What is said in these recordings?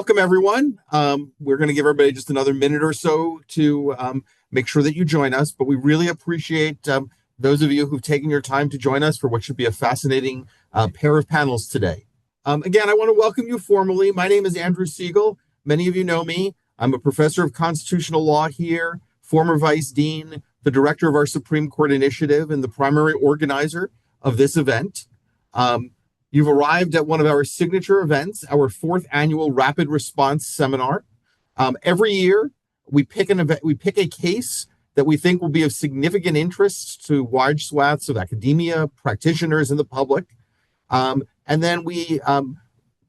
welcome everyone. We're going to give everybody just another minute or so to make sure that you join us, but we really appreciate those of you who've taken your time to join us for what should be a fascinating pair of panels today. Again, I want to welcome you formally. My name is Andrew Siegel. Many of you know me. I'm a professor of constitutional law here, former vice dean, the director of our Supreme Court initiative, and the primary organizer of this event. You've arrived at one of our signature events, our fourth annual Rapid Response Seminar. Every year, we pick a case that we think will be of significant interest to wide swaths of academia, practitioners, and the public. And then we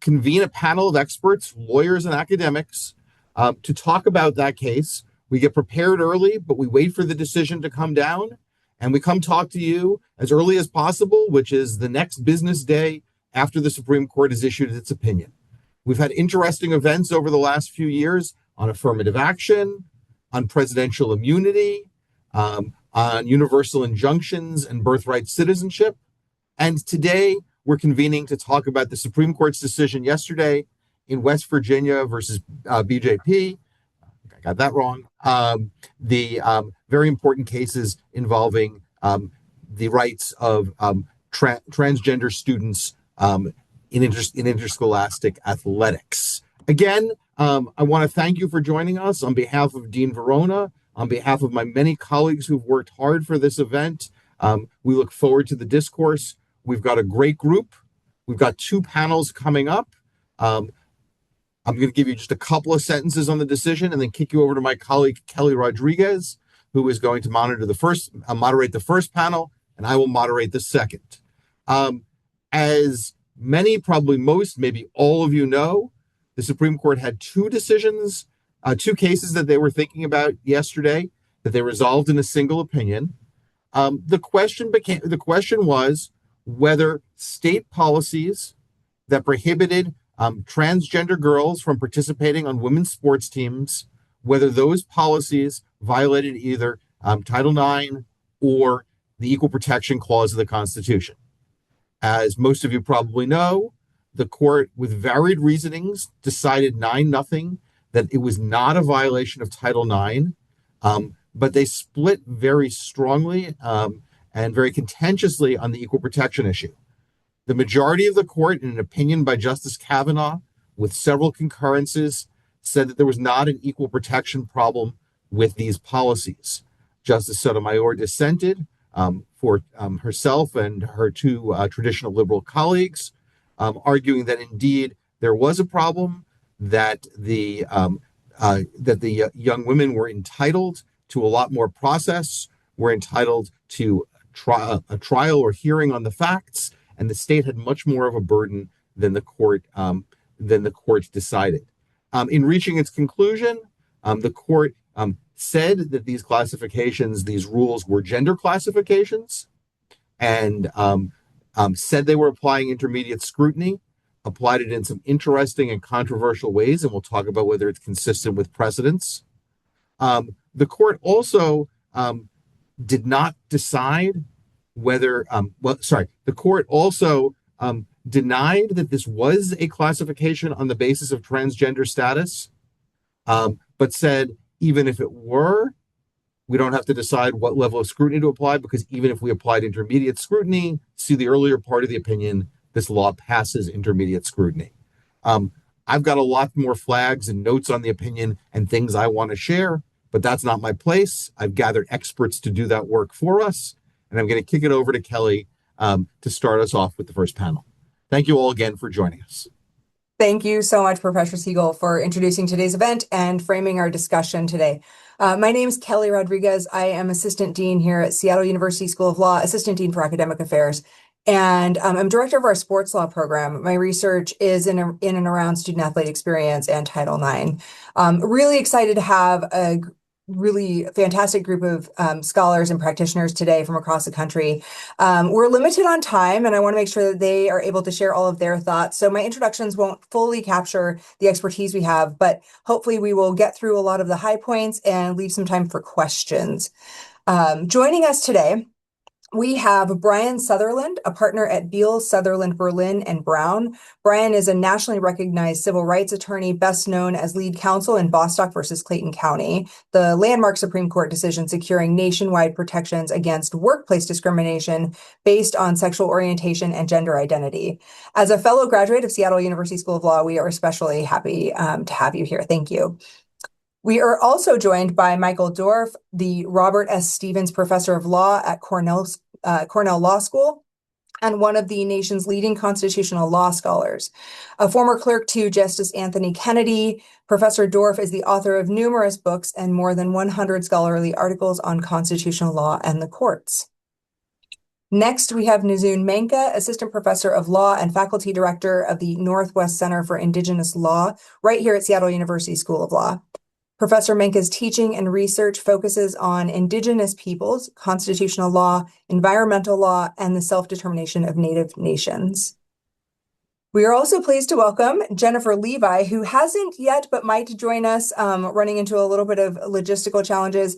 convene a panel of experts, lawyers, and academics to talk about that case. We get prepared early, but we wait for the decision to come down, and we come talk to you as early as possible, which is the next business day after the Supreme Court has issued its opinion. We've had interesting events over the last few years on affirmative action, on presidential immunity, on universal injunctions and birthright citizenship. And today we're convening to talk about the Supreme Court's decision yesterday in West Virginia versus BJP. I got that wrong. The very important cases involving the rights of transgender students in interscholastic athletics. Again, I want to thank you for joining us on behalf of Dean Verona, on behalf of my many colleagues who've worked hard for this event. We look forward to the discourse. We've got a great group. We've got two panels coming up. I'm going to give you just a couple of sentences on the decision and then kick you over to my colleague, Kelly Rodriguez, who is going to moderate the first panel, and I will moderate the second. As many, probably most, maybe all of you know, the Supreme Court had two cases that they were thinking about yesterday that they resolved in a single opinion. The question was whether state policies that prohibited transgender girls from participating on women's sports teams, whether those policies violated either Title IX or the Equal Protection Clause of the Constitution. As most of you probably know, the court, with varied reasonings, decided 9-0 that it was not a violation of Title IX, but they split very strongly and very contentiously on the equal protection issue. The majority of the court, in an opinion by Justice Kavanaugh, with several concurrences, said that there was not an equal protection problem with these policies. Justice Sotomayor dissented for herself and her two traditional liberal colleagues, arguing that indeed there was a problem, that the young women were entitled to a lot more process, were entitled to a trial or hearing on the facts, and the state had much more of a burden than the court decided. In reaching its conclusion, the court said that these classifications, these rules, were gender classifications, and said they were applying intermediate scrutiny, applied it in some interesting and controversial ways, and we'll talk about whether it's consistent with precedents. The court also did not decide whether, the court also denied that this was a classification on the basis of transgender status, but said even if it were, we don't have to decide what level of scrutiny to apply, because even if we applied intermediate scrutiny, see the earlier part of the opinion, this law passes intermediate scrutiny. I've got a lot more flags and notes on the opinion and things I want to share, but that's not my place. I've gathered experts to do that work for us, and I'm going to kick it over to Kelly to start us off with the first panel. Thank you all again for joining us. Thank you so much, Professor Siegel, for introducing today's event and framing our discussion today. My name is Kelly Rodriguez. I am Assistant Dean here at Seattle University School of Law, Assistant Dean for Academic Affairs, and I'm Director of our Sports Law program. My research is in and around student athlete experience and Title IX. Really excited to have a really fantastic group of scholars and practitioners today from across the country. We're limited on time, and I want to make sure that they are able to share all of their thoughts. So my introductions won't fully capture the expertise we have, but hopefully we will get through a lot of the high points and leave some time for questions. Joining us today We have Brian Sutherland, a partner at Beal, Sutherland, Berlin, and Brown. Brian is a nationally recognized civil rights attorney, best known as lead counsel in Bostock versus Clayton County, the landmark Supreme Court decision securing nationwide protections against workplace discrimination based on sexual orientation and gender identity. As a fellow graduate of Seattle University School of Law, we are especially happy to have you here. Thank you. We are also joined by Michael Dorff, the Robert S. Stevens Professor of Law at Cornell Law School, and one of the nation's leading constitutional law scholars. A former clerk to Justice Anthony Kennedy, Professor Dorff is the author of numerous books and more than 100 scholarly articles on constitutional law and the courts. Next, we have Nizun Menka, Assistant Professor of Law and Faculty Director of the Northwest Center for Indigenous Law, right here at Seattle University School of Law. Professor Menka's teaching and research focuses on Indigenous peoples, constitutional law, environmental law, and the self-determination of Native nations. We are also pleased to welcome Jennifer Levi, who hasn't yet but might join us, running into a little bit of logistical challenges.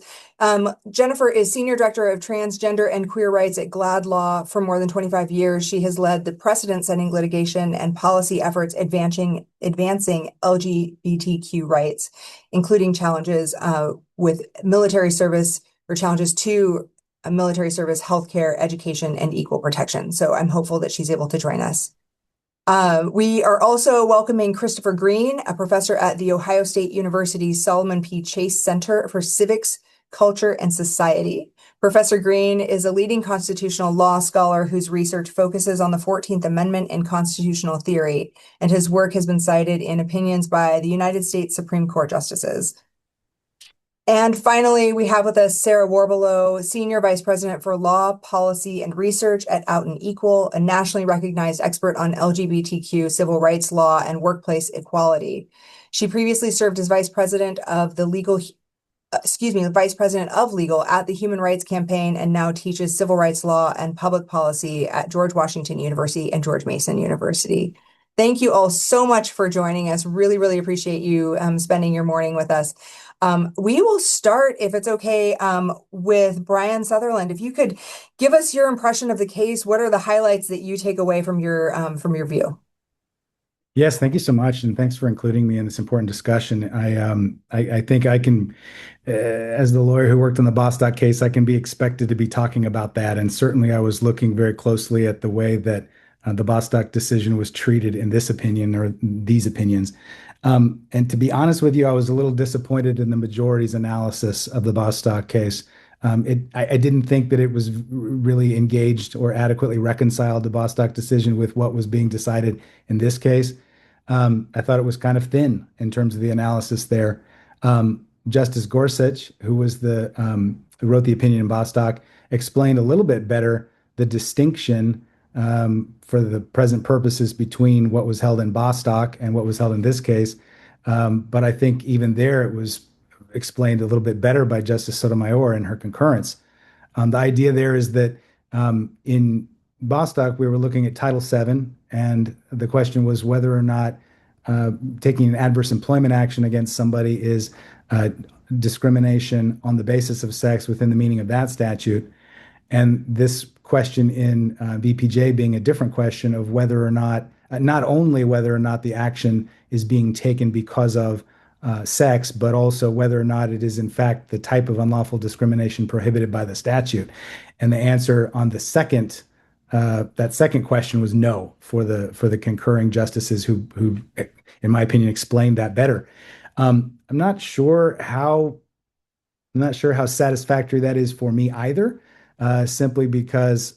Jennifer is Senior Director of Transgender and Queer Rights at GLAD Law for more than 25 years. She has led the precedent-setting litigation and policy efforts advancing LGBTQ rights, including challenges with military service or challenges to military service, healthcare, education, and equal protection. So I'm hopeful that she's able to join us. We are also welcoming Christopher Green, a professor at The Ohio State University's Solomon P. Chase Center for Civics, Culture, and Society. Professor Green is a leading constitutional law scholar whose research focuses on the 14th Amendment and constitutional theory, and his work has been cited in opinions by the United States Supreme Court justices. And finally, we have with us Sarah Warbelow, Senior Vice President for Law, Policy, and Research at Out and Equal, a nationally recognized expert on LGBTQ civil rights law and workplace equality. She previously served as Vice President of Legal at the Human Rights Campaign and now teaches civil rights law and public policy at George Washington University and George Mason University. Thank you all so much for joining us. Really, really appreciate you spending your morning with us. We will start, if it's okay, with Brian Sutherland. If you could give us your impression of the case, what are the highlights that you take away from your view? Yes, thank you so much, and thanks for including me in this important discussion. I think I can, as the lawyer who worked on the Bostock case, I can be expected to be talking about that. And certainly, I was looking very closely at the way that the Bostock decision was treated in this opinion or these opinions. And to be honest with you, I was a little disappointed in the majority's analysis of the Bostock case. I didn't think that it was really engaged or adequately reconciled the Bostock decision with what was being decided in this case. I thought it was kind of thin in terms of the analysis there. Justice Gorsuch, who wrote the opinion in Bostock, explained a little bit better the distinction for the present purposes between what was held in Bostock and what was held in this case. But I think even there it was explained a little bit better by Justice Sotomayor in her concurrence. The idea there is that in Bostock, we were looking at Title VII, and the question was whether or not taking an adverse employment action against somebody is discrimination on the basis of sex within the meaning of that statute. And this question in B.P.J. being a different question of whether or not, not only whether or not the action is being taken because of sex, but also whether or not it is in fact the type of unlawful discrimination prohibited by the statute. And the answer on the that second question was no for the concurring justices who, in my opinion, explained that better. I'm not sure how satisfactory that is for me either. Simply because,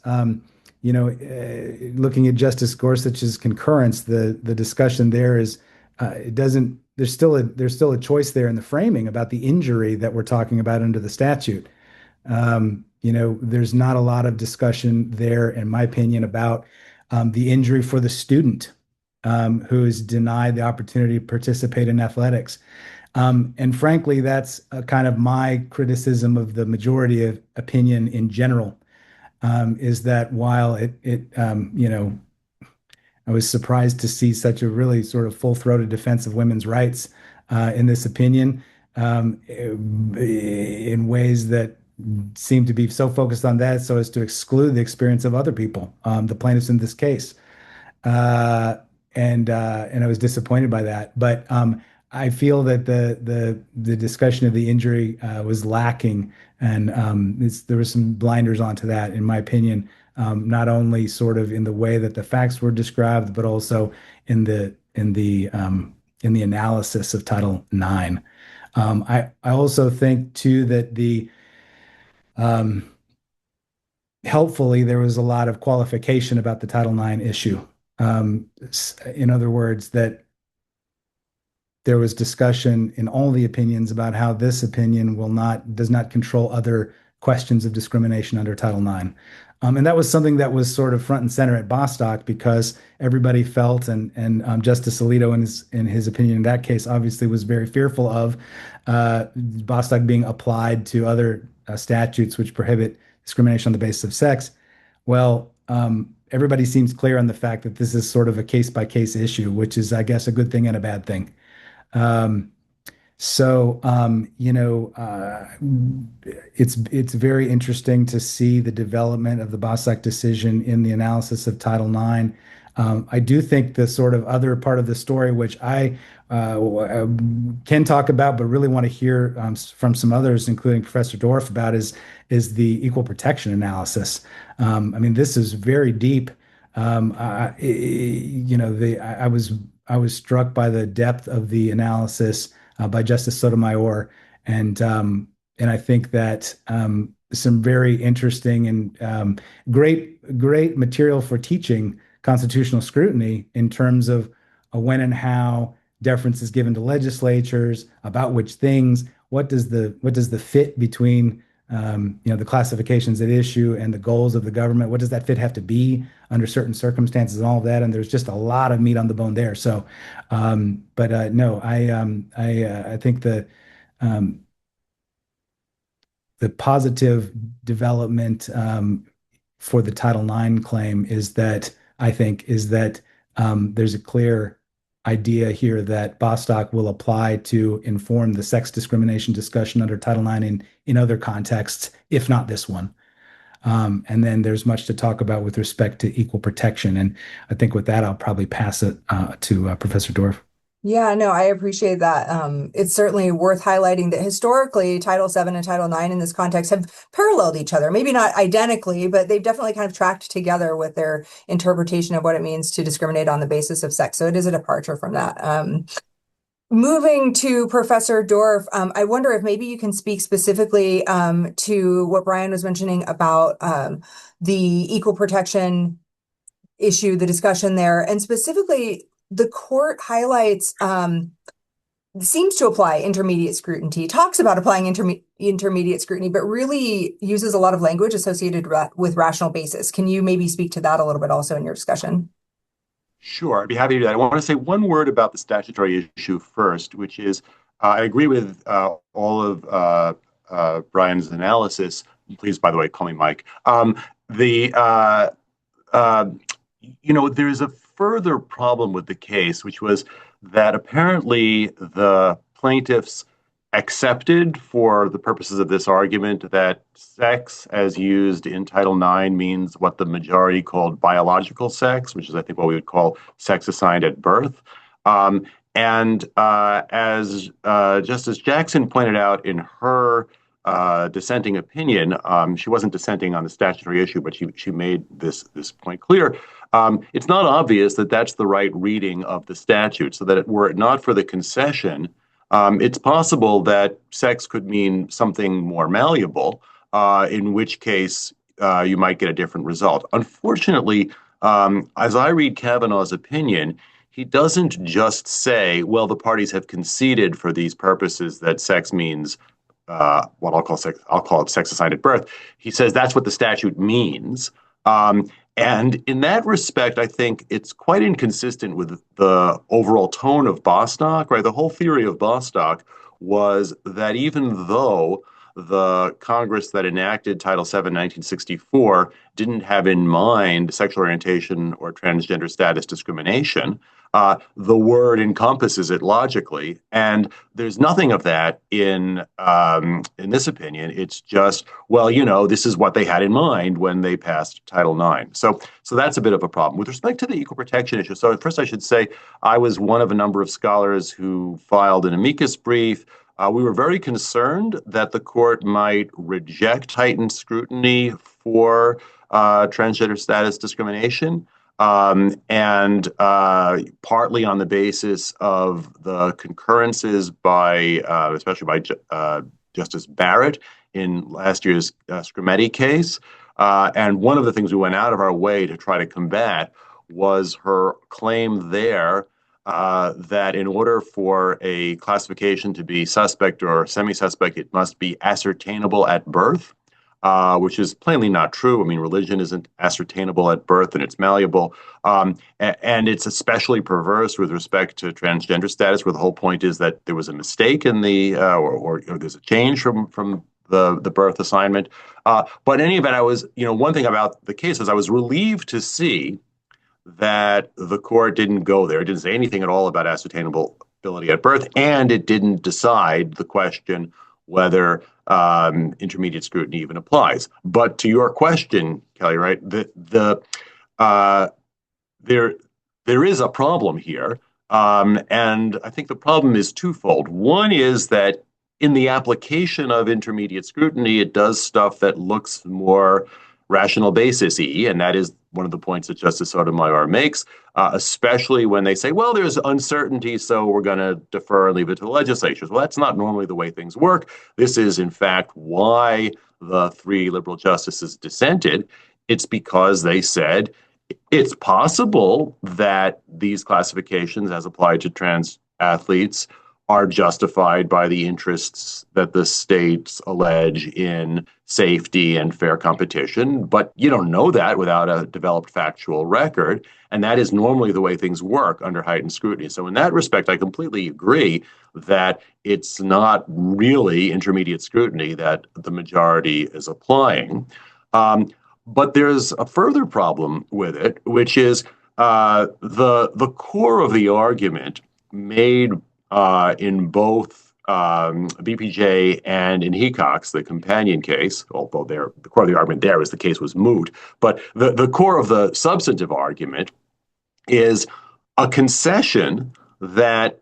looking at Justice Gorsuch's concurrence, the discussion there is there's still a choice there in the framing about the injury that we're talking about under the statute. There's not a lot of discussion there, in my opinion, about the injury for the student who is denied the opportunity to participate in athletics. And frankly, that's kind of my criticism of the majority of opinion in general, is that while I was surprised to see such a really sort of full-throated defense of women's rights in this opinion, in ways that seemed to be so focused on that so as to exclude the experience of other people, the plaintiffs in this case. Uh, and I was disappointed by that. But I feel that the discussion of the injury was lacking, and there was some blinders onto that, in my opinion. Not only sort of in the way that the facts were described, but also in the analysis of Title IX. I also think too that the um, helpfully, there was a lot of qualification about the Title IX issue. In other words, that there was discussion in all the opinions about how this opinion does not control other questions of discrimination under Title IX. And that was something that was sort of front and center at Bostock because everybody felt, and Justice Alito in his opinion in that case obviously was very fearful of Bostock being applied to other statutes which prohibit discrimination on the basis of sex. Well, everybody seems clear on the fact that this is sort of a case by case issue, which is, I guess, a good thing and a bad thing. Um, it's very interesting to see the development of the Bostock decision in the analysis of Title IX. I do think the sort of other part of the story, which I can talk about, but really want to hear from some others, including Professor Dorff, about is the equal protection analysis. I mean, this is very deep. I was struck by the depth of the analysis by Justice Sotomayor, and I think that some very interesting and great material for teaching constitutional scrutiny in terms of when and how deference is given to legislatures, about which things, what does the fit between the classifications at issue and the goals of the government, what does that fit have to be under certain circumstances and all of that, and there's just a lot of meat on the bone there. So but no, I think um, the positive development for the Title IX claim is that there's a clear idea here that Bostock will apply to inform the sex discrimination discussion under Title IX in other contexts, if not this one. And then there's much to talk about with respect to equal protection. And I think with that, I'll probably pass it to Professor Dorff. Yeah, no, I appreciate that. It's certainly worth highlighting that historically, Title VII and Title IX in this context have paralleled each other. Maybe not identically, but they've definitely kind of tracked together with their interpretation of what it means to discriminate on the basis of sex. So it is a departure from that. Moving to Professor Dorff, I wonder if maybe you can speak specifically to what Brian was mentioning about the equal protection issue, the discussion there, and specifically the court highlights seems to apply intermediate scrutiny, talks about applying intermediate scrutiny, but really uses a lot of language associated with rational basis. Can you maybe speak to that a little bit also in your discussion? Sure, I'd be happy to do that. I want to say one word about the statutory issue first, which is I agree with all of Brian's analysis. Please, by the way, call me Mike. The there's a further problem with the case, which was that apparently the plaintiffs accepted for the purposes of this argument that sex as used in Title IX means what the majority called biological sex, which is, I think, what we would call sex assigned at birth. As Justice Jackson pointed out in her dissenting opinion, she wasn't dissenting on the statutory issue, but she made this point clear. It's not obvious that that's the right reading of the statute, so that were it not for the concession, it's possible that sex could mean something more malleable, in which case you might get a different result. Unfortunately, as I read Kavanaugh's opinion, he doesn't just say, well, the parties have conceded for these purposes that sex means what I'll call it sex assigned at birth. He says that's what the statute means. And in that respect, I think it's quite inconsistent with the overall tone of Bostock, right? The whole theory of Bostock was that even though the Congress that enacted Title VII, 1964, didn't have in mind sexual orientation or transgender status discrimination, the word encompasses it logically, and there's nothing of that in this opinion. It's just, well, this is what they had in mind when they passed Title IX. So that's a bit of a problem with respect to the equal protection issue. So first, I should say I was one of a number of scholars who filed an amicus brief. We were very concerned that the court might reject heightened scrutiny for transgender status discrimination. And partly on the basis of the concurrences especially by Justice Barrett in last year's Scrimeti case. And one of the things we went out of our way to try to combat was her claim there that in order for a classification to be suspect or semi-suspect, it must be ascertainable at birth. Which is plainly not true. I mean, religion isn't ascertainable at birth and it's malleable. And it's especially perverse with respect to transgender status, where the whole point is that there was a mistake in or there's a change from the birth assignment. But in any event, one thing about the case is I was relieved to see that the court didn't go there. It didn't say anything at all about ascertainability at birth, and it didn't decide the question whether intermediate scrutiny even applies. But to your question, Kelly, right, there is a problem here, and I think the problem is twofold. One is that in the application of intermediate scrutiny, it does stuff that looks more rational basis-y, and that is one of the points that Justice Sotomayor makes, especially when they say, well, there's uncertainty, so we're going to defer and leave it to the legislatures. Well, that's not normally the way things work. This is, in fact, why the three liberal justices dissented. It's because they said it's possible that these classifications, as applied to trans athletes, are justified by the interests that the states allege in safety and fair competition. But you don't know that without a developed factual record. And that is normally the way things work under heightened scrutiny. So in that respect, I completely agree that it's not really intermediate scrutiny that the majority is applying. But there's a further problem with it, which is the core of the argument made in both B.P.J. and in Hecox, the companion case, although the core of the argument there is the case was moot. But the core of the substantive argument is a concession that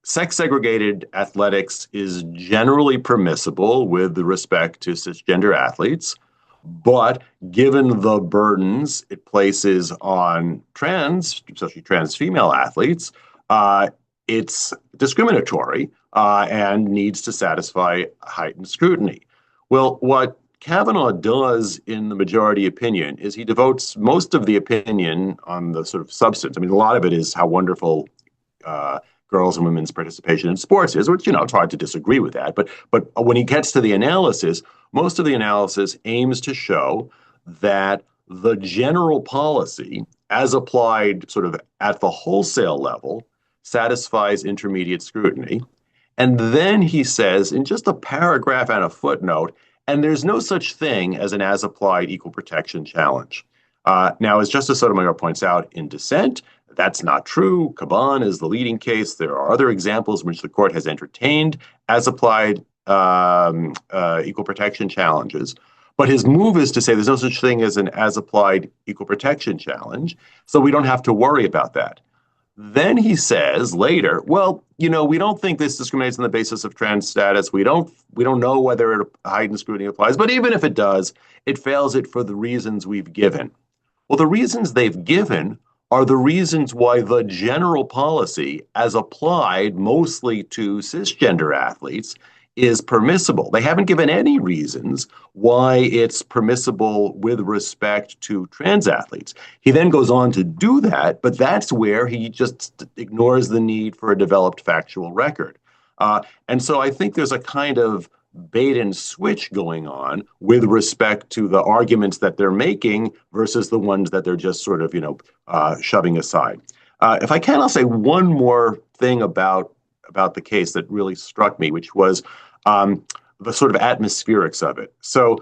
sex-segregated athletics is generally permissible with respect to cisgender athletes, but given the burdens it places on especially trans female athletes, it's discriminatory and needs to satisfy heightened scrutiny. Well, what Kavanaugh does in the majority opinion is he devotes most of the opinion on the sort of substance. I mean, a lot of it is how wonderful girls and women's participation in sports is, which, it's hard to disagree with that. But when he gets to the analysis, most of the analysis aims to show that the general policy, as applied sort of at the wholesale level, satisfies intermediate scrutiny. And then he says, in just a paragraph and a footnote, and there's no such thing as an as-applied equal protection challenge. Now, as Justice Sotomayor points out in dissent, that's not true. Caban is the leading case. There are other examples in which the court has entertained as-applied equal protection challenges. But his move is to say there's no such thing as an as-applied equal protection challenge, so we don't have to worry about that. Then he says later, well, we don't think this discriminates on the basis of trans status. We don't know whether heightened scrutiny applies, but even if it does, it fails it for the reasons we've given. Well, the reasons they've given are the reasons why the general policy, as applied mostly to cisgender athletes, is permissible. They haven't given any reasons why it's permissible with respect to trans athletes. He then goes on to do that, but that's where he just ignores the need for a developed factual record. And so I think there's a kind of bait and switch going on with respect to the arguments that they're making versus the ones that they're just sort of, shoving aside. If I can, I'll say one more thing about the case that really struck me, which was the sort of atmospherics of it. So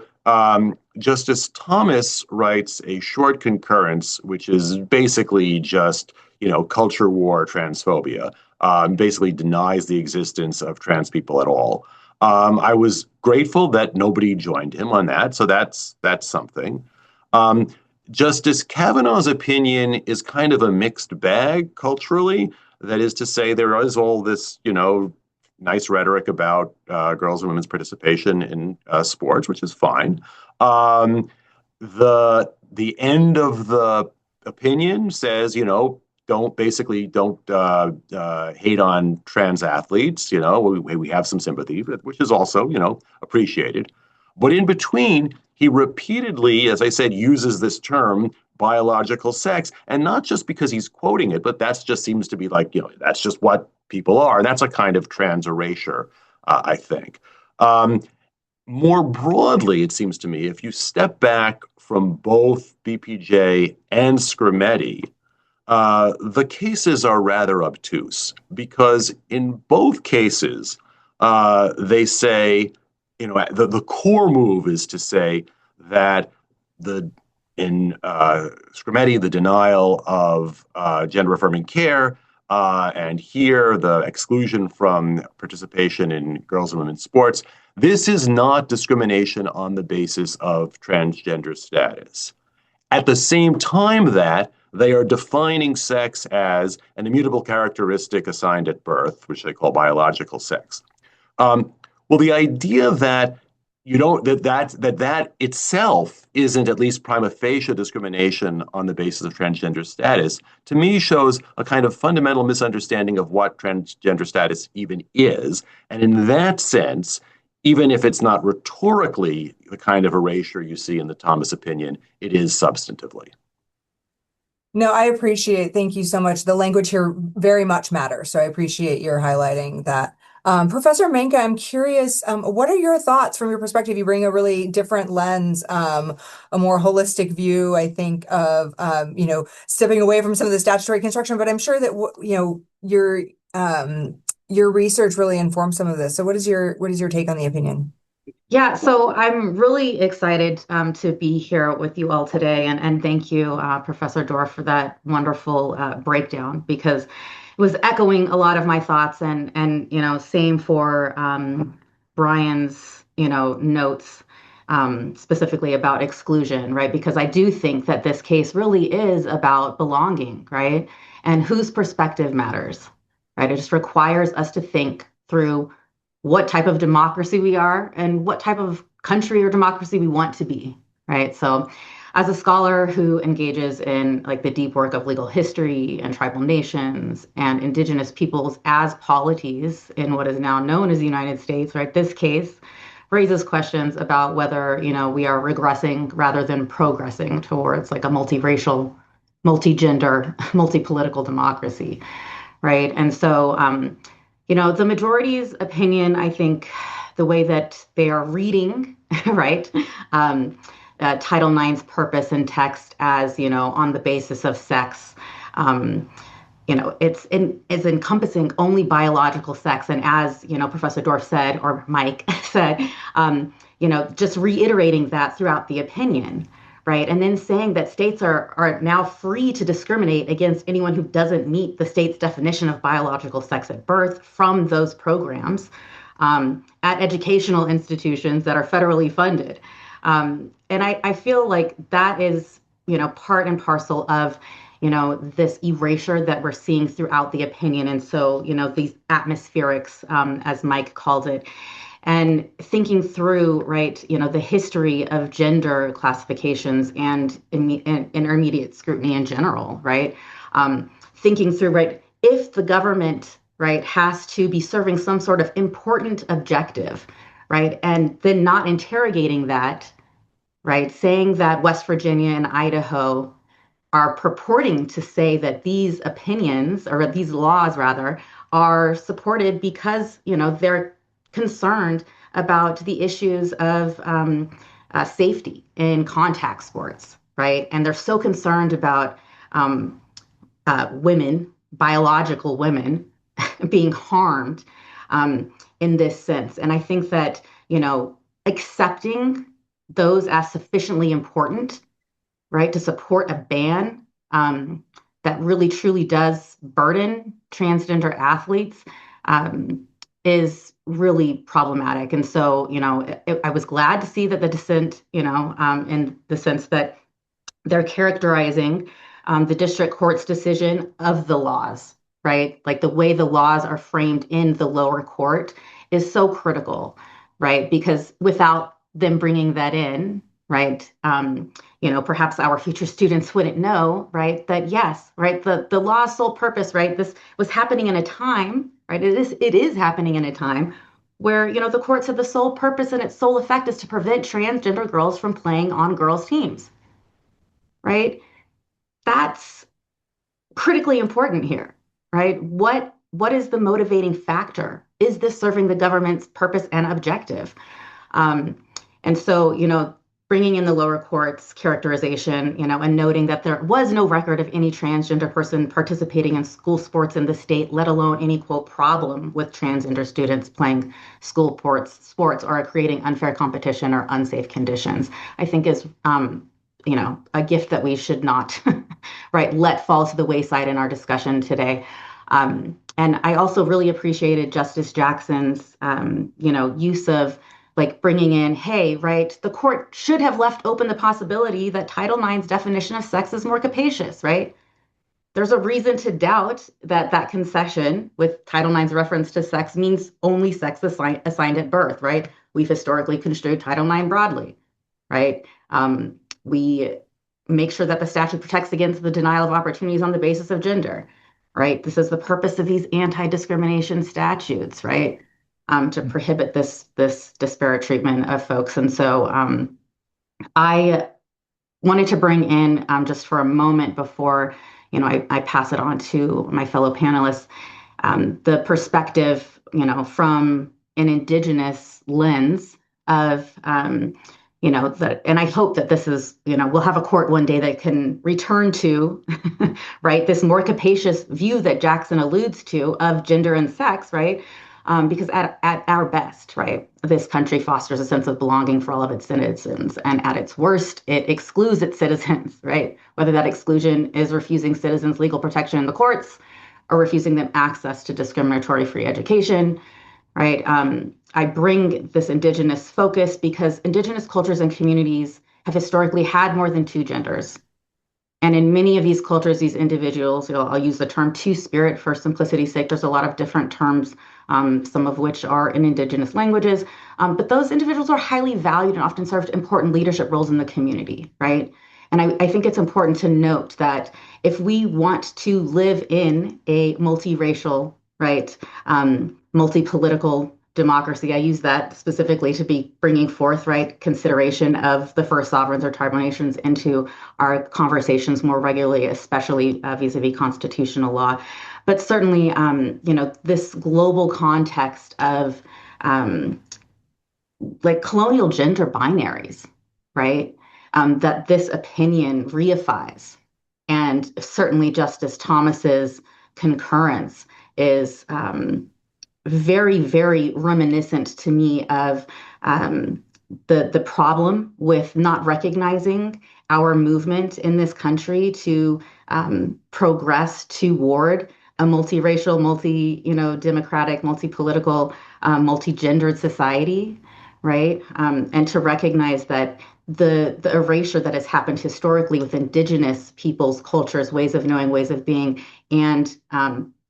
Justice Thomas writes a short concurrence, which is basically just, culture war transphobia, basically denies the existence of trans people at all. I was grateful that nobody joined him on that, so that's something. Um, Justice Kavanaugh's opinion is kind of a mixed bag culturally. That is to say, there is all this, nice rhetoric about girls and women's participation in sports, which is fine. Um, the end of the opinion says, don't hate on trans athletes. We have some sympathy, which is also appreciated. But in between, he repeatedly, as I said, uses this term biological sex, and not just because he's quoting it, but that just seems to be like, that's just what people are. And that's a kind of trans erasure, I think. More broadly, it seems to me, if you step back from both B.P.J. and Scrimetti, the cases are rather obtuse because in both cases, they say, the core move is to say that in Scrimetti, the denial of gender affirming care, and here the exclusion from participation in girls and women's sports. This is not discrimination on the basis of transgender status. At the same time that they are defining sex as an immutable characteristic assigned at birth, which they call biological sex. Well, the idea that you don't that itself isn't at least prima facie discrimination on the basis of transgender status, to me shows a kind of fundamental misunderstanding of what transgender status even is. And in that sense, even if it's not rhetorically the kind of erasure you see in the Thomas opinion, it is substantively. No, I appreciate, thank you so much. The language here very much matters. So I appreciate your highlighting that. Professor Menke, I'm curious, what are your thoughts from your perspective? You bring a really different lens, a more holistic view, I think, of, stepping away from some of the statutory construction, but I'm sure that, your research really informs some of this. So what is your take on the opinion? Yeah, so I'm really excited to be here with you all today, and thank you, Professor Dorff, for that wonderful breakdown because it was echoing a lot of my thoughts, and same for Brian's notes specifically about exclusion, right? Because I do think that this case really is about belonging, right? And whose perspective matters, right? It just requires us to think through what type of democracy we are and what type of country or democracy we want to be, right? So as a scholar who engages in like the deep work of legal history and tribal nations and indigenous peoples as polities in what is now known as the United States, right? This case raises questions about whether, we are regressing rather than progressing towards like a multiracial, multi-gender, multi-political democracy, right? And so, the majority's opinion, I think the way that they are reading, right, Title IX's purpose and text as, on the basis of sex, it's encompassing only biological sex. And as, Professor Dorff said, or Mike said, just reiterating that throughout the opinion. Right. And then saying that states are now free to discriminate against anyone who doesn't meet the state's definition of biological sex at birth from those programs at educational institutions that are federally funded. And I feel like that is, part and parcel of, this erasure that we're seeing throughout the opinion. And so, these atmospherics, as Mike called it. And thinking through, right, the history of gender classifications and intermediate scrutiny in general, right? Thinking through, right, if the government, right, has to be serving some sort of important objective, right, and then not interrogating that, right, saying that West Virginia and Idaho are purporting to say that these opinions, or these laws rather, are supported because, they're concerned about the issues of safety in contact sports, right? And they're so concerned about women, biological women, being harmed in this sense. And I think that, accepting those as sufficiently important, right, to support a ban that really truly does burden transgender athletes is really problematic. And so, I was glad to see that the dissent, in the sense that they're characterizing the district court's decision of the laws, right? Like the way the laws are framed in the lower court is so critical, right? Because without them bringing that in, right, perhaps our future students wouldn't know, right, that yes, right, the law's sole purpose, right, this was happening in a time, right, it is happening in a time where, the court said the sole purpose and its sole effect is to prevent transgender girls from playing on girls' teams, right? That's critically important here, right? What is the motivating factor? Is this serving the government's purpose and objective? And so, bringing in the lower court's characterization, and noting that there was no record of any transgender person participating in school sports in the state, let alone any, quote, problem with transgender students playing school sports or creating unfair competition or unsafe conditions, I think is a gift that we should not right let fall to the wayside in our discussion today. And I also really appreciated Justice Jackson's use of like bringing in, hey, right, the court should have left open the possibility that Title IX's definition of sex is more capacious, right? There's a reason to doubt that that concession with Title IX's reference to sex means only sex assigned at birth, right? We've historically construed Title IX broadly, right? We make sure that the statute protects against the denial of opportunities on the basis of gender, right? This is the purpose of these anti-discrimination statutes, right? To prohibit this disparate treatment of folks. And so I wanted to bring in just for a moment before, I pass it on to my fellow panelists, the perspective, from an Indigenous lens of, and I hope that this is, we'll have a court one day that can return to, right, this more capacious view that Jackson alludes to of gender and sex, right? Because at our best, right, this country fosters a sense of belonging for all of its citizens. And at its worst, it excludes its citizens, right? Whether that exclusion is refusing citizens legal protection in the courts or refusing them access to discriminatory free education, right? I bring this Indigenous focus because Indigenous cultures and communities have historically had more than two genders. And in many of these cultures, these individuals, I'll use the term two-spirit for simplicity's sake. There's a lot of different terms, some of which are in Indigenous languages. But those individuals are highly valued and often served important leadership roles in the community, right? And I think it's important to note that if we want to live in a multiracial, right, multi-political democracy, I use that specifically to be bringing forth, right, consideration of the first sovereigns or tribal nations into our conversations more regularly, especially vis-a-vis constitutional law. But certainly, this global context of like colonial gender binaries, right, that this opinion reifies. And certainly Justice Thomas's concurrence is very, very reminiscent to me of the problem with not recognizing our movement in this country to progress toward a multiracial, democratic, multi-political, multi-gendered society, right? And to recognize that the erasure that has happened historically with Indigenous peoples, cultures, ways of knowing, ways of being, and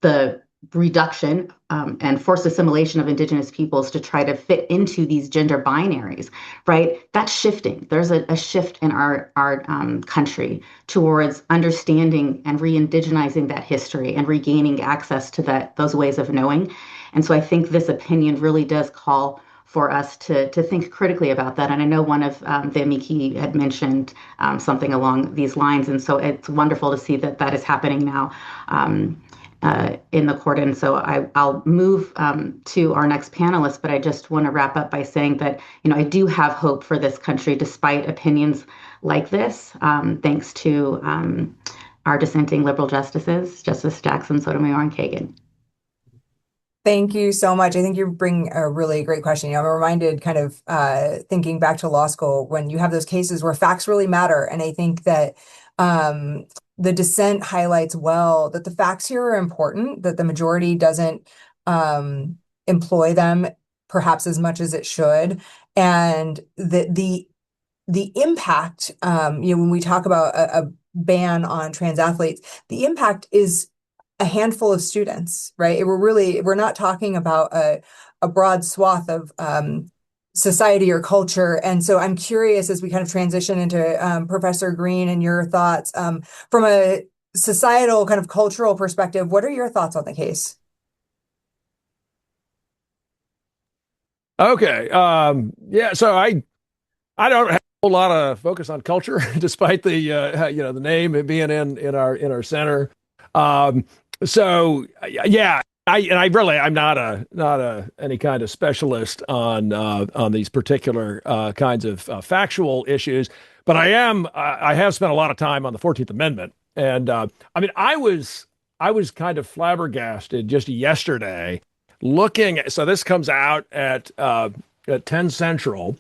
the reduction and forced assimilation of Indigenous peoples to try to fit into these gender binaries, right? That's shifting. There's a shift in our country towards understanding and re-indigenizing that history and regaining access to those ways of knowing. And so I think this opinion really does call for us to think critically about that. And I know one of the amici had mentioned something along these lines. And so it's wonderful to see that is happening now in the court. And so I'll move to our next panelist, but I just want to wrap up by saying that, I do have hope for this country despite opinions like this, thanks to our dissenting liberal justices, Justice Jackson, Sotomayor, and Kagan. Thank you so much. I think you bring a really great question. I'm reminded kind of thinking back to law school when you have those cases where facts really matter. And I think that the dissent highlights well that the facts here are important, that the majority doesn't employ them perhaps as much as it should. And the impact, when we talk about a ban on trans athletes, the impact is a handful of students, right? We're not talking about a broad swath of society or culture. And so I'm curious as we kind of transition into Professor Green and your thoughts from a societal kind of cultural perspective, what are your thoughts on the case? Okay. Yeah. So I don't have a whole lot of focus on culture, despite the name being in our center. Um, so yeah, I'm not any kind of specialist on these particular kinds of factual issues, but I have spent a lot of time on the 14th Amendment, and I mean I was kind of flabbergasted just yesterday looking. So this comes out at 10 Central.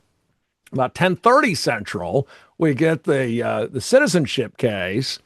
About 10:30 Central, we get the citizenship case,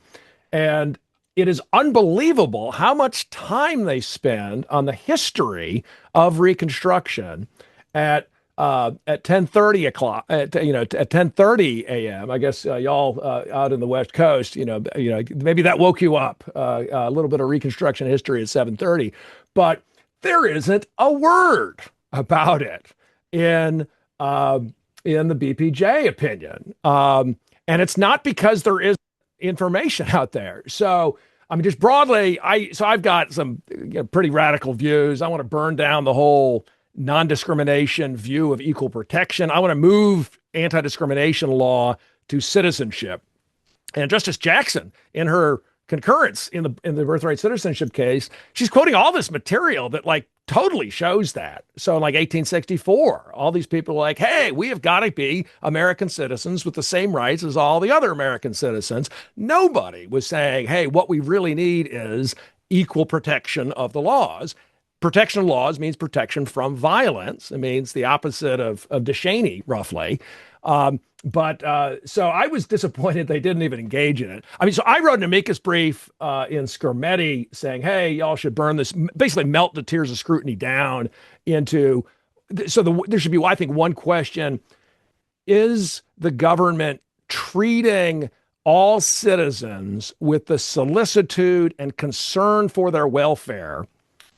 and it is unbelievable how much time they spend on the history of Reconstruction at 10:30 o'clock at 10:30 a.m. I guess y'all out in the West Coast, maybe that woke you up a little bit of Reconstruction history at 7:30, but there isn't a word about it in uh, in the B.P.J. opinion. And it's not because there is information out there. So, I mean, just broadly, I've got some pretty radical views. I want to burn down the whole non-discrimination view of equal protection. I want to move anti-discrimination law to citizenship. And Justice Jackson, in her concurrence in the birthright citizenship case, she's quoting all this material that like totally shows that. So in like 1864, all these people are like, hey, we have got to be American citizens with the same rights as all the other American citizens. Nobody was saying, hey, what we really need is equal protection of the laws. Protection of laws means protection from violence. It means the opposite of DeShaney, roughly. So I was disappointed they didn't even engage in it. I mean, so I wrote an amicus brief in Scarametti saying, hey, y'all should burn this, basically melt the tiers of scrutiny down into, there should be, I think, one question. Is the government treating all citizens with the solicitude and concern for their welfare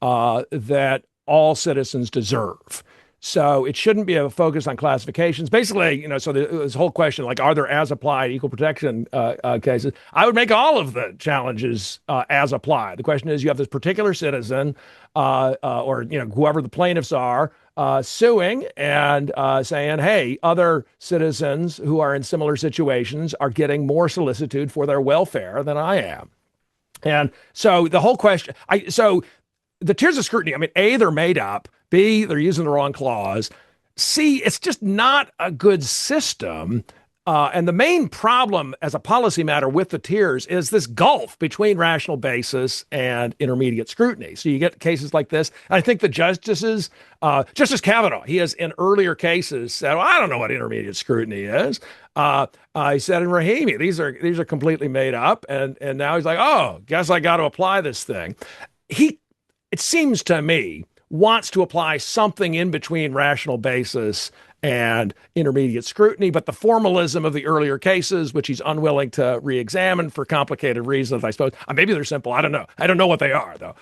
that all citizens deserve? So it shouldn't be a focus on classifications. Basically, so this whole question, like, are there as applied equal protection cases? I would make all of the challenges as applied. The question is, you have this particular citizen or whoever the plaintiffs are suing and saying, hey, other citizens who are in similar situations are getting more solicitude for their welfare than I am. And so the whole question, the tiers of scrutiny, I mean, A, they're made up. B, they're using the wrong clause. C, it's just not a good system. And the main problem as a policy matter with the tiers is this gulf between rational basis and intermediate scrutiny. So you get cases like this. And I think the justices, Justice Kavanaugh, he has in earlier cases said, well, I don't know what intermediate scrutiny is. He said in Rahimi, these are completely made up. And now he's like, oh, guess I got to apply this thing. It seems to me, wants to apply something in between rational basis and intermediate scrutiny, but the formalism of the earlier cases, which he's unwilling to re-examine for complicated reasons, I suppose. Maybe they're simple. I don't know. I don't know what they are, though.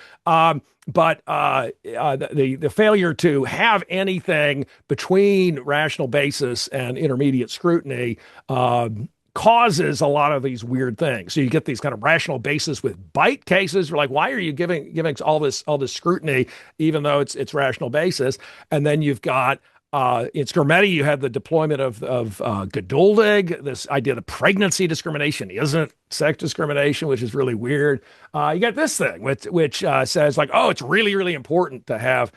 But the failure to have anything between rational basis and intermediate scrutiny causes a lot of these weird things. So you get these kind of rational basis with bite cases. You're like, why are you giving all this scrutiny, even though it's rational basis? And then you've got in Scarametti, you have the deployment of Geduldig, this idea that pregnancy discrimination isn't sex discrimination, which is really weird. You got this thing which says like, oh, it's really, really important to have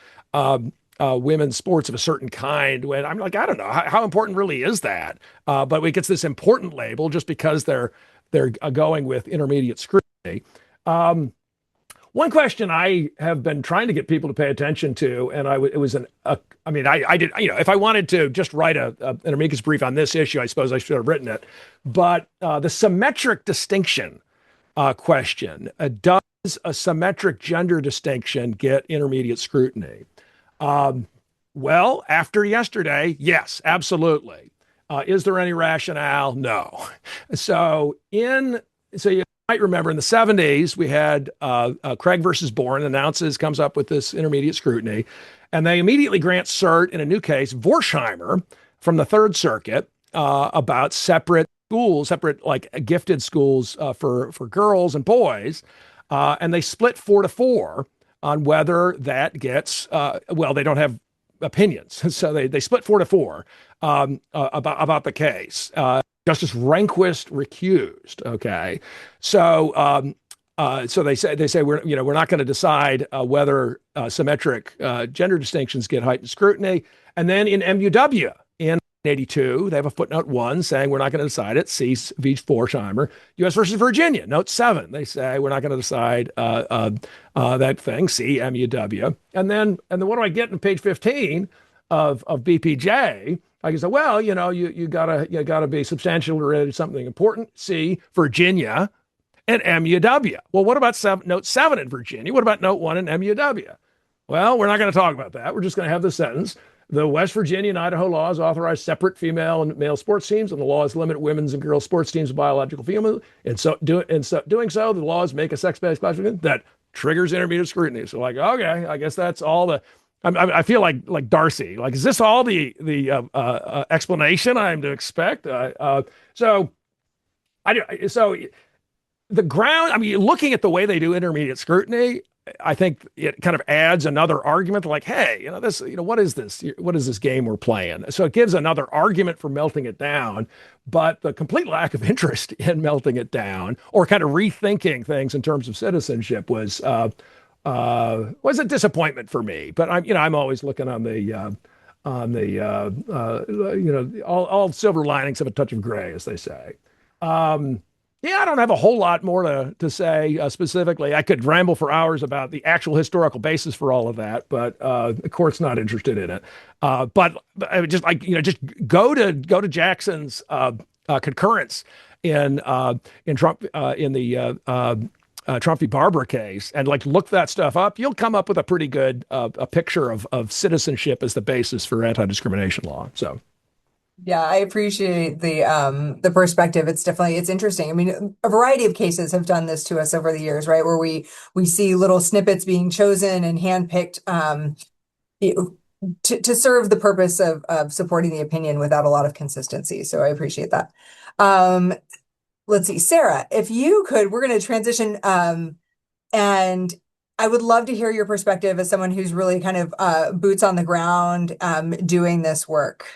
women's sports of a certain kind. When I'm like, I don't know, how important really is that? But it gets this important label just because they're going with intermediate scrutiny. one question I have been trying to get people to pay attention to, and it was I mean, I did, if I wanted to just write an amicus brief on this issue, I suppose I should have written it. But the symmetric distinction question, does a symmetric gender distinction get intermediate scrutiny? Well, after yesterday, yes, absolutely. Is there any rationale? No. So you might remember in the 70s, we had Craig versus Bourne comes up with this intermediate scrutiny, and they immediately grant cert in a new case, Vorsheimer from the Third Circuit, about separate schools, separate like gifted schools for girls and boys, and they split 4-4 on whether that gets. Well, they don't have opinions, so they split 4-4 about the case. Justice Rehnquist recused. Okay, so so they say we're not going to decide whether symmetric gender distinctions get heightened scrutiny. And then in MUW in 82, they have a footnote 1 saying we're not going to decide it. C. v. Forsheimer. U.S. versus Virginia, note 7. They say we're not going to decide that thing. C. MUW. And then what do I get in page 15 of B.P.J.? I can say, well, you gotta be substantially related to something important. C. Virginia and MUW. Well, what about note 7 in Virginia? What about note 1 in MUW? Well, we're not going to talk about that. We're just going to have the sentence. The West Virginia and Idaho laws authorize separate female and male sports teams, and the laws limit women's and girls' sports teams to biological female. And doing so, the laws make a sex-based classification that triggers intermediate scrutiny. So, like, okay, I guess that's all the. I feel like Darcy. Like, is this all the explanation I'm to expect? So the ground. I mean, looking at the way they do intermediate scrutiny, I think it kind of adds another argument. Like, hey, this. What is this? What is this game we're playing? So it gives another argument for melting it down. But the complete lack of interest in melting it down or kind of rethinking things in terms of citizenship was a disappointment for me. But I'm always looking on the all silver linings have a touch of gray, as they say. Yeah, I don't have a whole lot more to say specifically. I could ramble for hours about the actual historical basis for all of that, but the court's not interested in it. But I would just just go to Jackson's concurrence in Trump in the Trump v. Barbara case and look that stuff up. You'll come up with a pretty good a picture of citizenship as the basis for anti-discrimination law. So. Yeah, I appreciate the perspective. It's interesting. I mean, a variety of cases have done this to us over the years, right? Where we see little snippets being chosen and handpicked to serve the purpose of supporting the opinion without a lot of consistency. So I appreciate that. Let's see, Sarah, if you could, we're going to transition, and I would love to hear your perspective as someone who's really kind of boots on the ground doing this work.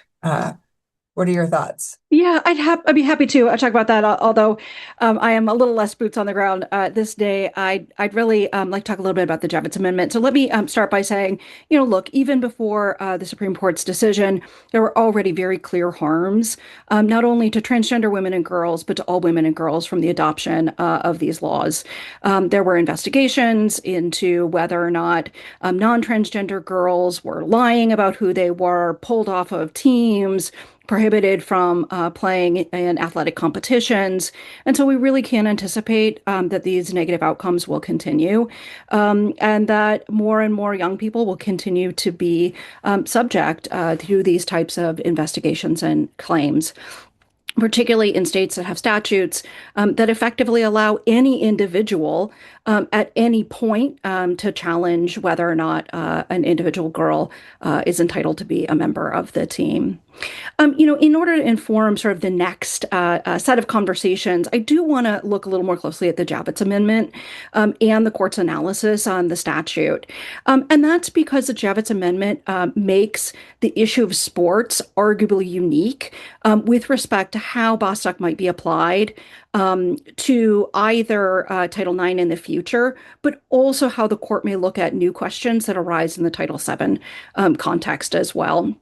What are your thoughts? Yeah, I'd be happy to talk about that. Although I am a little less boots on the ground this day, I'd really like to talk a little bit about the Javits Amendment. So let me start by saying, look, even before the Supreme Court's decision, there were already very clear harms, not only to transgender women and girls, but to all women and girls from the adoption of these laws. There were investigations into whether or not non-transgender girls were lying about who they were, pulled off of teams, prohibited from playing in athletic competitions. And so we really can anticipate that these negative outcomes will continue and that more and more young people will continue to be subject to these types of investigations and claims, particularly in states that have statutes that effectively allow any individual at any point to challenge whether or not an individual girl is entitled to be a member of the team. In order to inform sort of the next set of conversations, I do want to look a little more closely at the Javits Amendment and the court's analysis on the statute. And that's because the Javits Amendment makes the issue of sports arguably unique with respect to how Bostock might be applied to either Title IX in the future, but also how the court may look at new questions that arise in the Title VII context as well.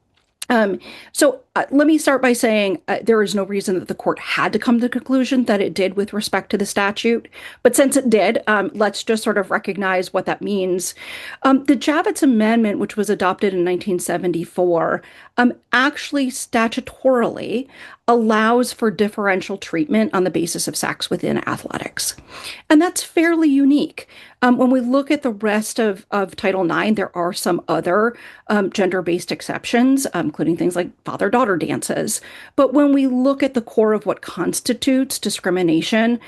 So let me start by saying there is no reason that the court had to come to the conclusion that it did with respect to the statute. But since it did, let's just sort of recognize what that means. The Javits Amendment, which was adopted in 1974, actually statutorily allows for differential treatment on the basis of sex within athletics. And that's fairly unique. When we look at the rest of Title IX, there are some other gender-based exceptions, including things like father-daughter dances. But when we look at the core of what constitutes discrimination,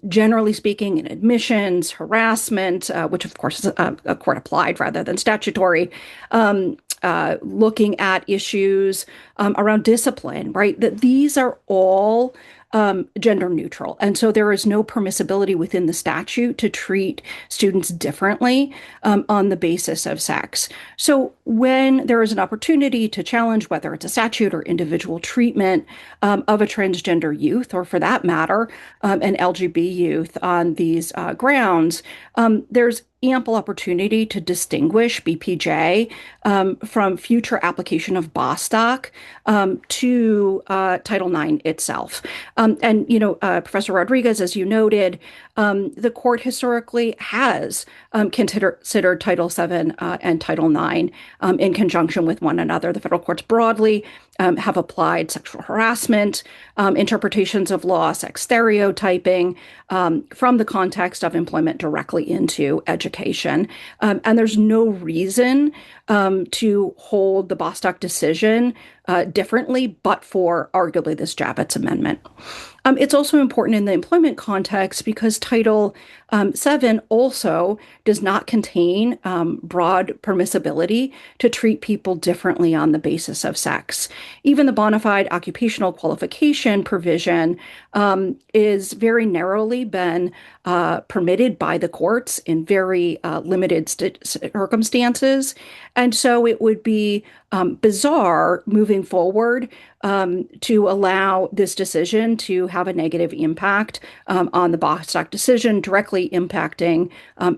generally speaking, in admissions, harassment, which of course is a court applied rather than statutory, looking at issues around discipline, right? That these are all gender neutral. And so there is no permissibility within the statute to treat students differently on the basis of sex. So when there is an opportunity to challenge whether it's a statute or individual treatment of a transgender youth, or for that matter, an LGB youth on these grounds, there's ample opportunity to distinguish B.P.J. From future application of Bostock to Title IX itself. And, Professor Rodriguez, as you noted, the court historically has considered Title VII and Title IX in conjunction with one another. The federal courts broadly have applied sexual harassment, interpretations of law, sex stereotyping from the context of employment directly into education. And there's no reason to hold the Bostock decision differently, but for arguably this Javits Amendment. It's also important in the employment context because Title VII also does not contain broad permissibility to treat people differently on the basis of sex. Even the bona fide occupational qualification provision is very narrowly been permitted by the courts in very limited circumstances. And so it would be bizarre moving forward to allow this decision to have a negative impact on the Bostock decision, directly impacting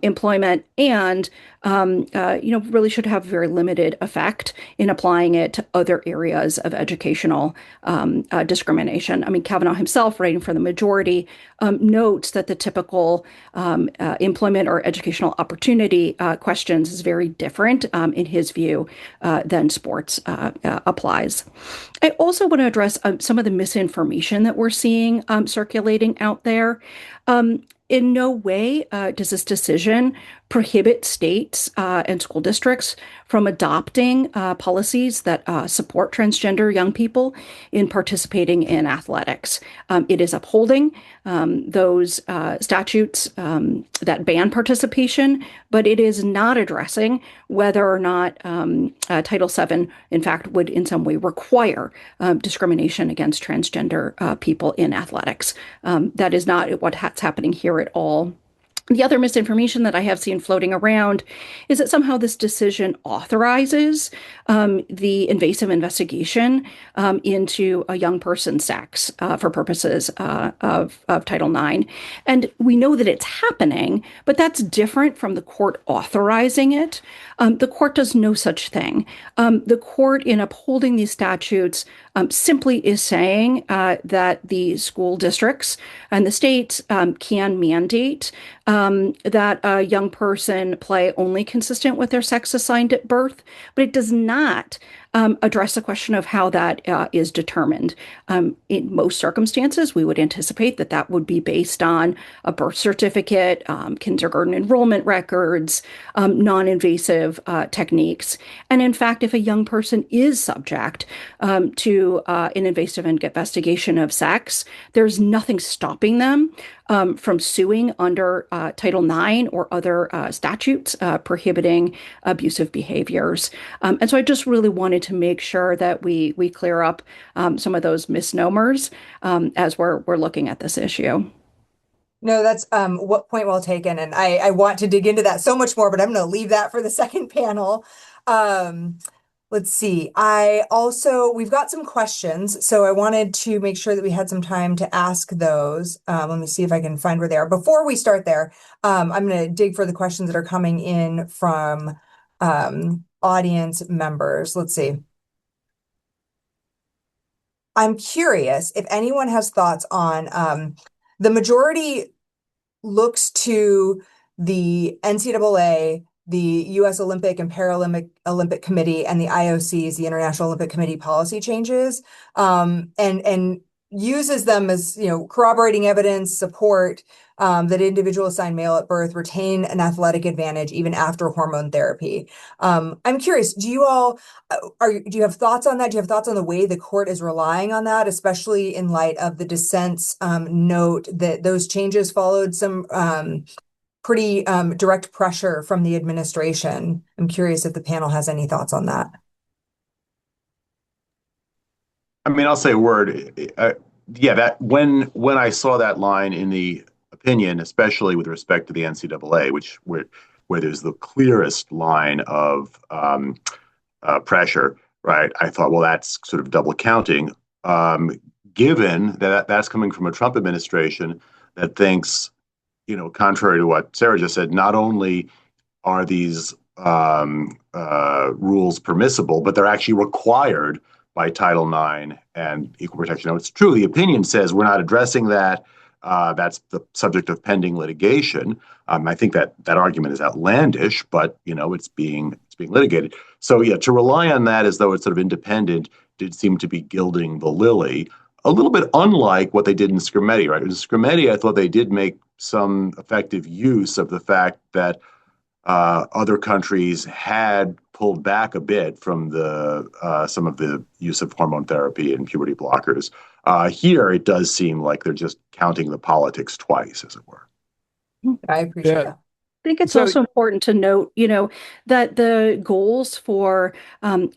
employment, and really should have very limited effect in applying it to other areas of educational discrimination. I mean, Kavanaugh himself, writing for the majority, notes that the typical employment or educational opportunity questions is very different in his view than sports applies. I also want to address some of the misinformation that we're seeing circulating out there. In no way does this decision prohibit states and school districts from adopting policies that support transgender young people in participating in athletics. It is upholding those statutes that ban participation, but it is not addressing whether or not Title VII, in fact, would in some way require discrimination against transgender people in athletics. That is not what's happening here at all. The other misinformation that I have seen floating around is that somehow this decision authorizes the invasive investigation into a young person's sex for purposes of Title IX. And we know that it's happening, but that's different from the court authorizing it. The court does no such thing. The court, in upholding these statutes, simply is saying that the school districts and the states can mandate that a young person play only consistent with their sex assigned at birth, but it does not address the question of how that is determined. In most circumstances, we would anticipate that that would be based on a birth certificate, kindergarten enrollment records, non-invasive techniques. And in fact, if a young person is subject to an invasive investigation of sex, there's nothing stopping them from suing under Title IX or other statutes prohibiting abusive behaviors. And so I just really wanted to make sure that we clear up some of those misnomers as we're looking at this issue. No, that's what point well taken. And I want to dig into that so much more, but I'm going to leave that for the second panel. Let's see. We've got some questions, so I wanted to make sure that we had some time to ask those. Let me see if I can find where they are. Before we start there, I'm going to dig for the questions that are coming in from audience members. Let's see. I'm curious if anyone has thoughts on the majority looks to the NCAA, the U.S. Olympic and Olympic Committee, and the IOC's, the International Olympic Committee policy changes, and uses them as, corroborating evidence, support that individuals assigned male at birth retain an athletic advantage even after hormone therapy. I'm curious, do you all do you have thoughts on that? Do you have thoughts on the way the court is relying on that, especially in light of the dissent's note that those changes followed some pretty direct pressure from the administration? I'm curious if the panel has any thoughts on that. I mean, I'll say a word. Yeah, that when I saw that line in the opinion, especially with respect to the NCAA, where there's the clearest line of pressure, right? I thought, well, that's sort of double counting, given that that's coming from a Trump administration that thinks, contrary to what Sarah just said, not only are these rules permissible, but they're actually required by Title IX and equal protection. Now, it's true. The opinion says we're not addressing that. That's the subject of pending litigation. I think that argument is outlandish, but it's being litigated. So yeah, to rely on that as though it's sort of independent did seem to be gilding the lily. A little bit unlike what they did in Scrimeti, right? In Scrimeti, I thought they did make some effective use of the fact that other countries had pulled back a bit from some of the use of hormone therapy and puberty blockers. Here, it does seem like they're just counting the politics twice, as it were. I appreciate that. I think it's So also important to note, that the goals for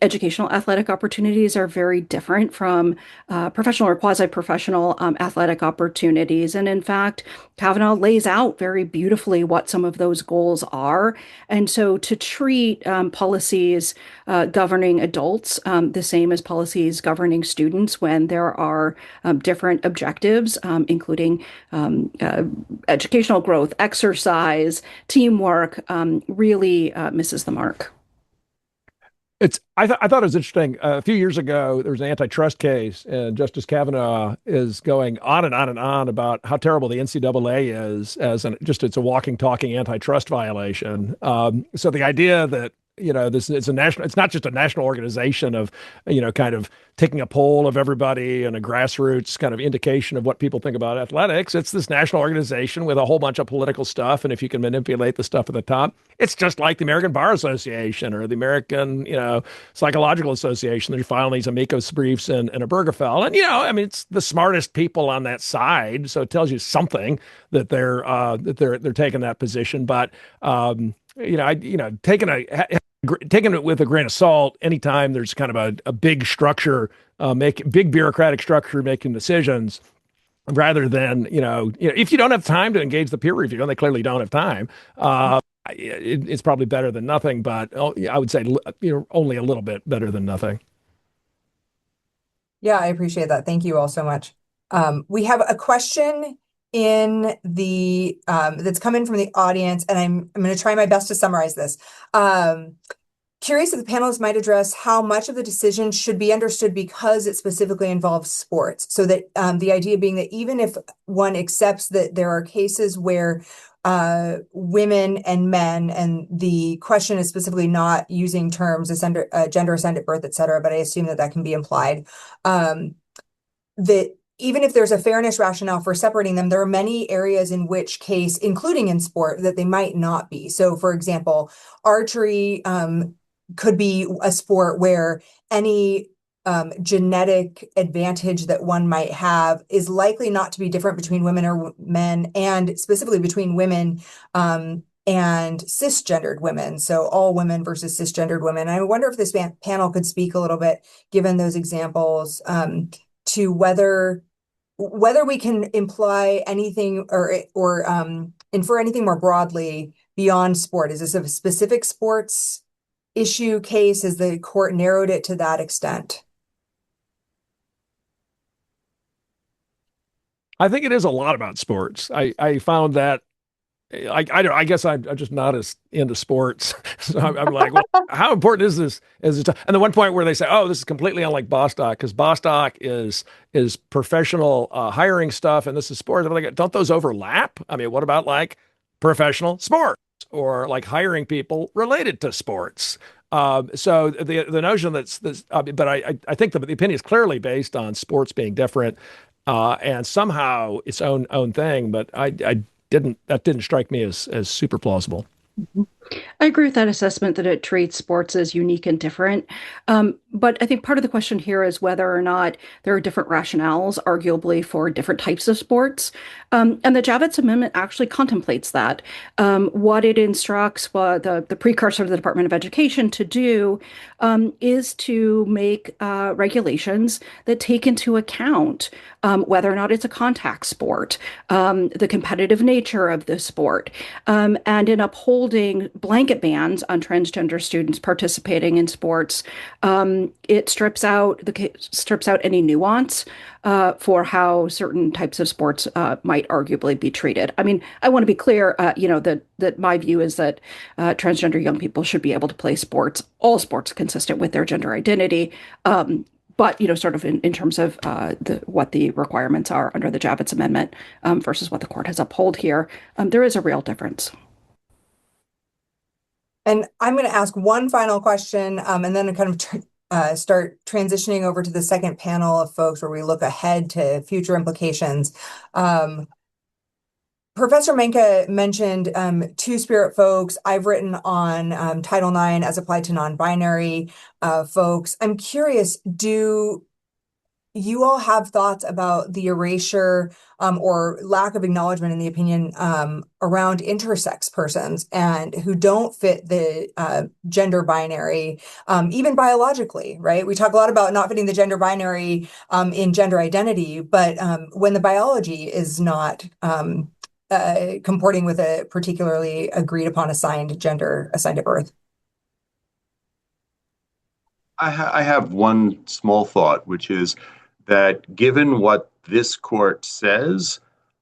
educational athletic opportunities are very different from professional or quasi-professional athletic opportunities. And in fact, Kavanaugh lays out very beautifully what some of those goals are. And so to treat policies governing adults the same as policies governing students when there are different objectives, including educational growth, exercise, teamwork, really misses the mark. I thought it was interesting. A few years ago, there was an antitrust case, and Justice Kavanaugh is going on and on and on about how terrible the NCAA is it's a walking, talking antitrust violation. So the idea that it's not just a national organization of, kind of taking a poll of everybody and a grassroots kind of indication of what people think about athletics. It's this national organization with a whole bunch of political stuff. And if you can manipulate the stuff at the top, it's just like the American Bar Association or the American, Psychological Association. They're filing these amicus briefs and a Bergefell. And, it's the smartest people on that side. So it tells you something that they're taking that position. But, taking it with a grain of salt anytime there's kind of a big structure, big bureaucratic structure making decisions, rather than, if you don't have time to engage the peer review, and they clearly don't have time, it's probably better than nothing, but I would say, only a little bit better than nothing. Yeah, I appreciate that. Thank you all so much. We have a question in the that's come in from the audience, and I'm going to try my best to summarize this. Curious if the panelists might address how much of the decision should be understood because it specifically involves sports. So that the idea being that even if one accepts that there are cases where women and men, and the question is specifically not using terms as gender assigned at birth, et cetera, but I assume that can be implied, that even if there's a fairness rationale for separating them, there are many areas in which case, including in sport, that they might not be. So, for example, archery could be a sport where any genetic advantage that one might have is likely not to be different between women or men, and specifically between women and cisgendered women. So all women versus cisgendered women. I wonder if this panel could speak a little bit, given those examples, to whether we can imply anything or infer anything more broadly beyond sport. Is this a specific sports issue case? Has the court narrowed it to that extent? I think it is a lot about sports. I found that I guess I'm just not as into sports. So I'm like, well, how important is this? And the one point where they say, oh, this is completely unlike Bostock, because Bostock is professional hiring stuff, and this is sports. I'm like, don't those overlap? I mean, what about like professional sports or like hiring people related to sports? So the notion that's but I think the opinion is clearly based on sports being different, and somehow its own thing. But I didn't strike me as super plausible. I agree with that assessment that it treats sports as unique and different. But I think part of the question here is whether or not there are different rationales, arguably, for different types of sports. And the Javits Amendment actually contemplates that. What it instructs the precursor to the Department of Education to do is to make regulations that take into account whether or not it's a contact sport, the competitive nature of the sport, and in upholding blanket bans on transgender students participating in sports, it strips out any nuance for how certain types of sports might arguably be treated. I mean, I want to be clear, that my view is that transgender young people should be able to play sports, all sports consistent with their gender identity. But, sort of in terms of what the requirements are under the Javits Amendment versus what the court has upheld here, there is a real difference. And I'm going to ask one final question, and then kind of start transitioning over to the second panel of folks where we look ahead to future implications. Professor Menke mentioned two-spirit folks. I've written on Title IX as applied to non-binary folks. I'm curious, do you all have thoughts about the erasure or lack of acknowledgement in the opinion around intersex persons and who don't fit the gender binary, even biologically, right? We talk a lot about not fitting the gender binary in gender identity, but when the biology is not comporting with a particularly agreed upon assigned gender assigned at birth. I have one small thought, which is that given what this court says,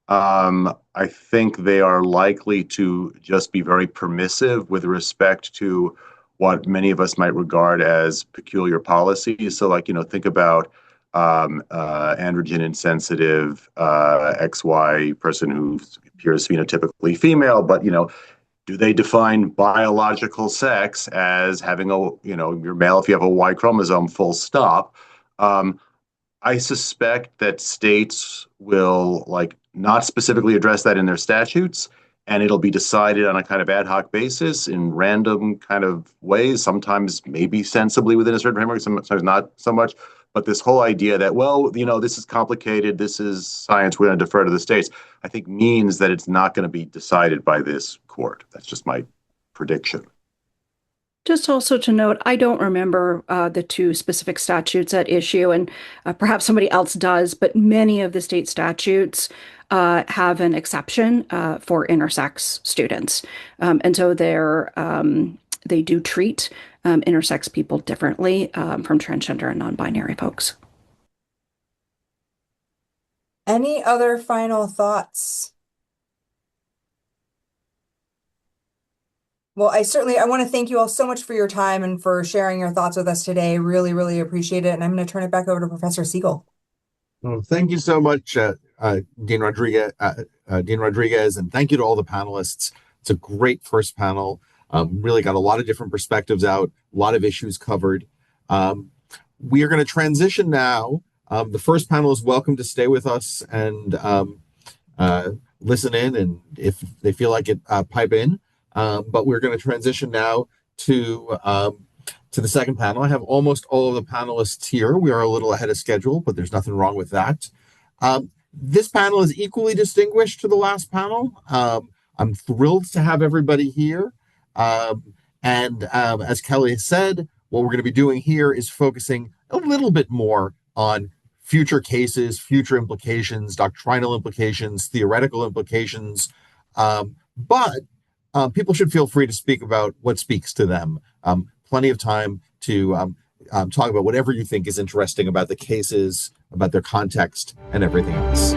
I think they are likely to just be very permissive with respect to what many of us might regard as peculiar policies. So, think about androgen insensitive XY person who appears phenotypically female, but do they define biological sex as having you're male if you have a Y chromosome, full stop? I suspect that states will not specifically address that in their statutes, and it'll be decided on a kind of ad hoc basis in random kind of ways, sometimes maybe sensibly within a certain framework, sometimes not so much. But this whole idea that, this is complicated, this is science, we're going to defer to the states, I think means that it's not going to be decided by this court. That's just my prediction. Just also to note, I don't remember the two specific statutes at issue, and perhaps somebody else does, but many of the state statutes have an exception for intersex students. And so they do treat intersex people differently from transgender and non-binary folks. Any other final thoughts? Well, I want to thank you all so much for your time and for sharing your thoughts with us today. Really, really appreciate it. And I'm going to turn it back over to Professor Siegel. Well, thank you so much, Dean Rodriguez, and thank you to all the panelists. It's a great first panel. Really got a lot of different perspectives out, a lot of issues covered. We are going to transition now. The first panel is welcome to stay with us and listen in, and if they feel like it, pipe in. But we're going to transition now to the second panel. I have almost all of the panelists here. We are a little ahead of schedule, but there's nothing wrong with that. This panel is equally distinguished to the last panel. I'm thrilled to have everybody here. And as Kelly has said, what we're going to be doing here is focusing a little bit more on future cases, future implications, doctrinal implications, theoretical implications. But people should feel free to speak about what speaks to them. Plenty of time to talk about whatever you think is interesting about the cases, about their context, and everything else.